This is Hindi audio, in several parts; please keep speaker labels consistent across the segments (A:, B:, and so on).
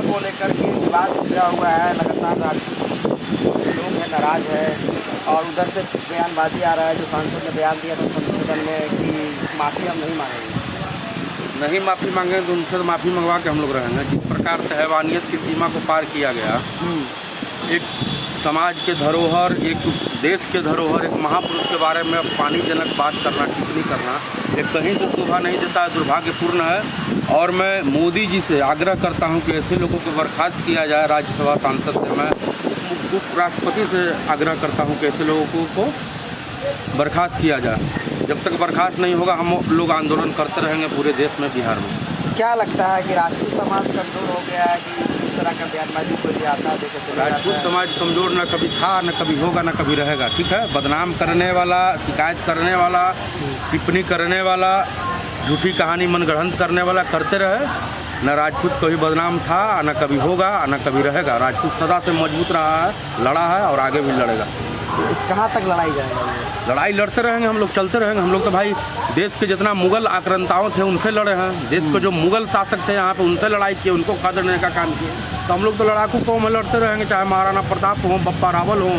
A: को लेकर के विवाद छिड़ा हुआ है, लगातार लोग हैं नाराज है और उधर से बयानबाजी आ रहा है, जो सांसद ने बयान दिया था सदन में कि माफ़ी हम नहीं मांगेंगे।
B: नहीं माफ़ी मांगेंगे तो उनसे माफ़ी मंगवा के हम लोग रहेंगे। जिस प्रकार से हैवानियत की सीमा को पार किया गया, एक समाज के धरोहर, एक देश के धरोहर, एक महापुरुष के बारे में अपमानजनक बात करना, टिप्पणी करना, एक कहीं से शोभा नहीं देता है, दुर्भाग्यपूर्ण है। और मैं मोदी जी से आग्रह करता हूं कि ऐसे लोगों को बर्खास्त किया जाए राज्यसभा सांसद से। मैं उपराष्ट्रपति से आग्रह करता हूं कि ऐसे लोगों को बर्खास्त किया जाए। जब तक बर्खास्त नहीं होगा हम लोग आंदोलन करते रहेंगे पूरे देश में, बिहार में।
A: क्या लगता है कि राजपूत समाज कमज़ोर हो गया है कि इस तरह का बयानबाजी कोई भी आता है देखे?
B: राजपूत समाज कमज़ोर न कभी था, न कभी होगा, न कभी रहेगा। ठीक है, बदनाम करने वाला, शिकायत करने वाला, टिप्पणी करने वाला, झूठी कहानी मनगढ़ंत करने वाला करते रहे। न राजपूत कभी बदनाम था, न कभी होगा, न कभी रहेगा। राजपूत सदा से मजबूत रहा है, लड़ा है और आगे भी लड़ेगा।
A: कहाँ तक लड़ाई जाएगा?
B: लड़ाई लड़ते रहेंगे हम लोग, चलते रहेंगे हम लोग। तो भाई देश के जितना मुगल आक्रांताओं थे उनसे लड़े हैं, देश के जो मुगल शासक थे यहाँ पे उनसे लड़ाई किए, उनको खदेड़ने का काम किए। तो हम लोग तो लड़ाकू कौम में लड़ते रहेंगे, चाहे महाराणा प्रताप हो, बप्पा रावल हो,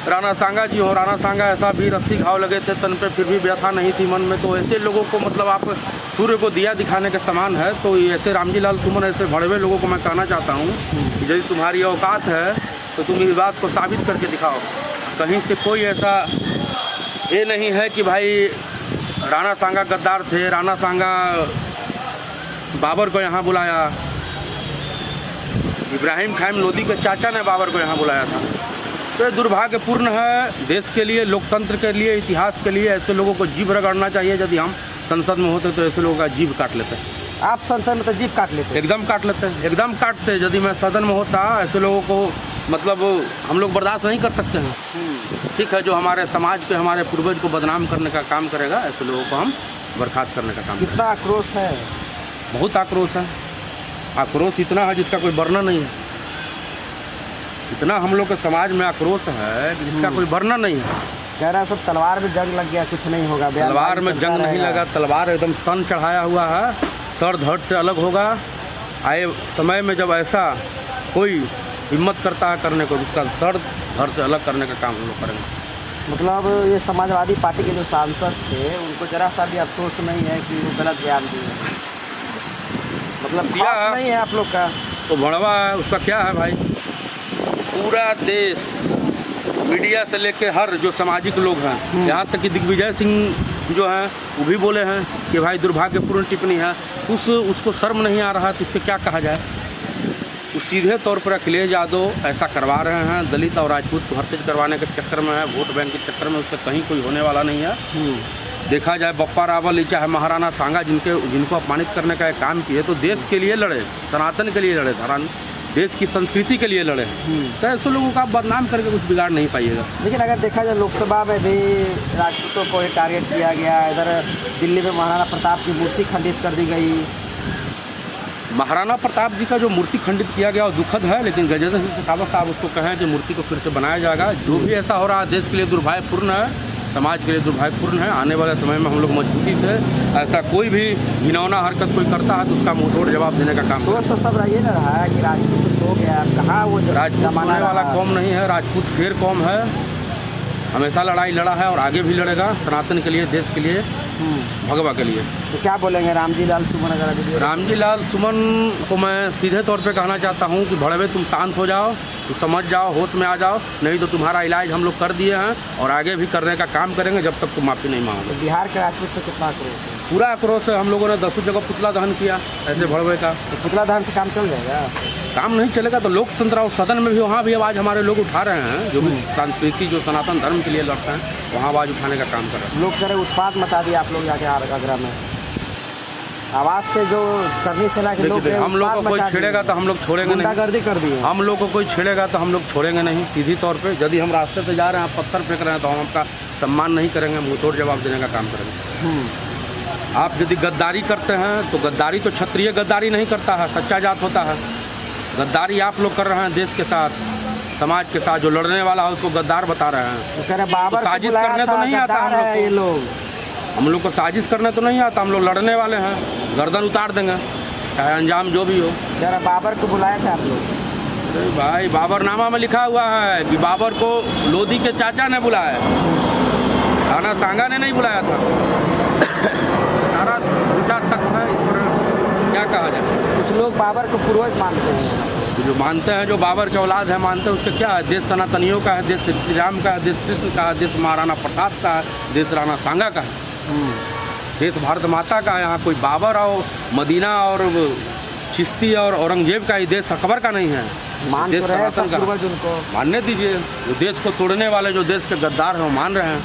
B: राणा सांगा जी हो। राणा सांगा ऐसा भी 80 घाव लगे थे तन पे, फिर भी व्यथा नहीं थी मन में। तो ऐसे लोगों को मतलब आप सूर्य को दिया दिखाने के समान है। तो ऐसे रामजी लाल सुमन ऐसे भड़वे लोगों को मैं कहना चाहता हूँ कि यदि तुम्हारी औकात है तो तुम इस बात को साबित करके दिखाओ। कहीं से कोई ऐसा ये नहीं है कि भाई राणा सांगा गद्दार थे, राणा सांगा बाबर को यहाँ बुलाया, इब्राहिम खान लोदी के चाचा ने बाबर को यहाँ बुलाया था। तो ये दुर्भाग्यपूर्ण है देश के लिए, लोकतंत्र के लिए, इतिहास के लिए। ऐसे लोगों को जीभ रगड़ना चाहिए। यदि हम संसद में होते तो ऐसे लोगों का जीभ काट लेते।
A: आप संसद में तो जीभ काट लेते?
B: एकदम काट लेते, एकदम काटते। यदि मैं सदन में होता, ऐसे लोगों को मतलब हम लोग बर्दाश्त नहीं कर सकते हैं। ठीक है, जो हमारे समाज के, हमारे पूर्वज को बदनाम करने का काम करेगा, ऐसे लोगों को हम बर्खास्त करने का काम करेंगे।
A: कितना आक्रोश है?
B: बहुत आक्रोश है। आक्रोश इतना है जिसका कोई वर्णन नहीं है। इतना हम लोग के समाज में आक्रोश है कि जिसका कोई वर्णन नहीं है।
A: कह रहा है सब तलवार में जंग लग गया, कुछ नहीं होगा।
B: तलवार में जंग नहीं लगा, तलवार एकदम सन चढ़ाया हुआ है, सर धड़ से अलग होगा। आए समय में जब ऐसा कोई हिम्मत करता है करने को, उसका सर धड़ से अलग करने का काम हम लोग करेंगे।
A: मतलब ये समाजवादी पार्टी के जो सांसद थे उनको जरा सा भी अफसोस नहीं है कि वो गलत बयान दिए? मतलब
B: दिया
A: नहीं है आप लोग का
B: तो भड़वा है, उसका क्या है भाई? पूरा देश, मीडिया से लेके हर जो सामाजिक लोग हैं, यहाँ तक कि दिग्विजय सिंह जो हैं वो भी बोले हैं कि भाई दुर्भाग्यपूर्ण टिप्पणी है। उसको शर्म नहीं आ रहा तो इससे क्या कहा जाए? वो सीधे तौर पर अखिलेश यादव ऐसा करवा रहे हैं, दलित और राजपूत को हर चीज़ करवाने के चक्कर में है, वोट बैंक के चक्कर में। उससे कहीं कोई होने वाला नहीं है। देखा जाए बप्पा रावल चाहे महाराणा सांगा जिनको अपमानित करने का एक काम किए, तो देश के लिए लड़े, सनातन के लिए लड़े, देश की संस्कृति के लिए लड़े। तो ऐसे लोगों का बदनाम करके कुछ बिगाड़ नहीं पाइएगा।
A: लेकिन अगर देखा जाए लोकसभा में भी राजपूतों को टारगेट किया गया, इधर दिल्ली में महाराणा प्रताप की मूर्ति खंडित कर दी गई।
B: महाराणा प्रताप जी का जो मूर्ति खंडित किया गया वो दुखद है, लेकिन गजेंद्र सिंह शेखावत साहब उसको कहें कि मूर्ति को फिर से बनाया जाएगा। जो भी ऐसा हो रहा है देश के लिए दुर्भाग्यपूर्ण है, समाज के लिए दुर्भाग्यपूर्ण है। आने वाले समय में हम लोग मजबूती से ऐसा कोई भी घिनौना हरकत कोई करता है तो उसका मुंहतोड़ जवाब देने का काम।
A: सोच तो सब रही ना रहा है कि राजपूत तो सो गया, कहाँ वो
B: राजपूत सोने वाला कौम नहीं है, राजपूत शेर कौम है। हमेशा लड़ाई लड़ा है और आगे भी लड़ेगा, सनातन के लिए, देश के लिए, भगवा के लिए।
A: तो क्या बोलेंगे रामजी लाल सुमन? अगर
B: रामजी लाल सुमन को मैं सीधे तौर पे कहना चाहता हूँ कि भड़वे तुम शांत हो जाओ, तुम समझ जाओ, होश में आ जाओ, नहीं तो तुम्हारा इलाज हम लोग कर दिए हैं और आगे भी करने का काम करेंगे जब तक तुम माफ़ी नहीं मांगोगे।
A: तो बिहार के राजपूत पे कितना आक्रोश है?
B: पूरा आक्रोश है। हम लोगों ने 10 जगह पुतला दहन किया ऐसे भड़वे का।
A: तो पुतला दहन से काम चल जाएगा?
B: काम नहीं चलेगा तो लोकतंत्र और सदन में भी, वहाँ भी आवाज़ हमारे लोग उठा रहे हैं। जो भी संस्कृति, जो सनातन धर्म के लिए लड़ते हैं, वहाँ आवाज़ उठाने का काम कर रहे हैं।
A: लोग कह रहे उत्पात मचा दिया आप लोग जाके आगरा में। आवाज़ पे जो करनी सेना के लोग,
B: हम लोग को कोई छेड़ेगा तो हम लोग छोड़ेंगे नहीं।
A: गुंडागर्दी कर दी है। हम
B: लोग को कोई छेड़ेगा तो हम लोग छोड़ेंगे नहीं। सीधी तौर पे यदि हम रास्ते पे जा रहे हैं, आप पत्थर फेंक रहे हैं, तो हम आपका सम्मान नहीं करेंगे, मुंहतोड़ जवाब देने का काम करेंगे। आप यदि गद्दारी करते हैं तो गद्दारी तो क्षत्रिय गद्दारी नहीं करता है, सच्चा जात होता है। गद्दारी आप लोग कर रहे हैं देश के साथ, समाज के साथ। जो लड़ने वाला है उसको गद्दार बता रहे हैं।
A: तो कह रहे बाबर
B: साजिश करने तो नहीं आता हम लोग को साजिश करने तो नहीं आता। हम लोग लड़ने वाले हैं, गर्दन उतार देंगे, चाहे अंजाम जो भी हो।
A: जरा बाबर को बुलाए थे आप लोग?
B: अरे भाई बाबरनामा में लिखा हुआ है कि बाबर को लोधी के चाचा ने बुलाया, राणा सांगा ने नहीं बुलाया था। सारा झूठा तक है, इस पर क्या कहा जाए।
A: कुछ लोग बाबर को पूर्वज मानते हैं।
B: जो मानते हैं, जो बाबर के औलाद है मानते हैं, उससे क्या है। देश सनातनियों का है, देश श्री राम का है, देश कृष्ण का है, देश महाराणा प्रताप का है, देश राणा सांगा का है, देश भारत माता का है। यहाँ कोई बाबर और मदीना और चिश्ती और औरंगजेब का ही देश अकबर का नहीं है।
A: मान
B: देश
A: तो रहे हैं
B: सनातन
A: सब
B: का
A: पूर्वज उनको।
B: मानने दीजिए। जो देश को तोड़ने वाले, जो देश के गद्दार हैं वो मान रहे हैं।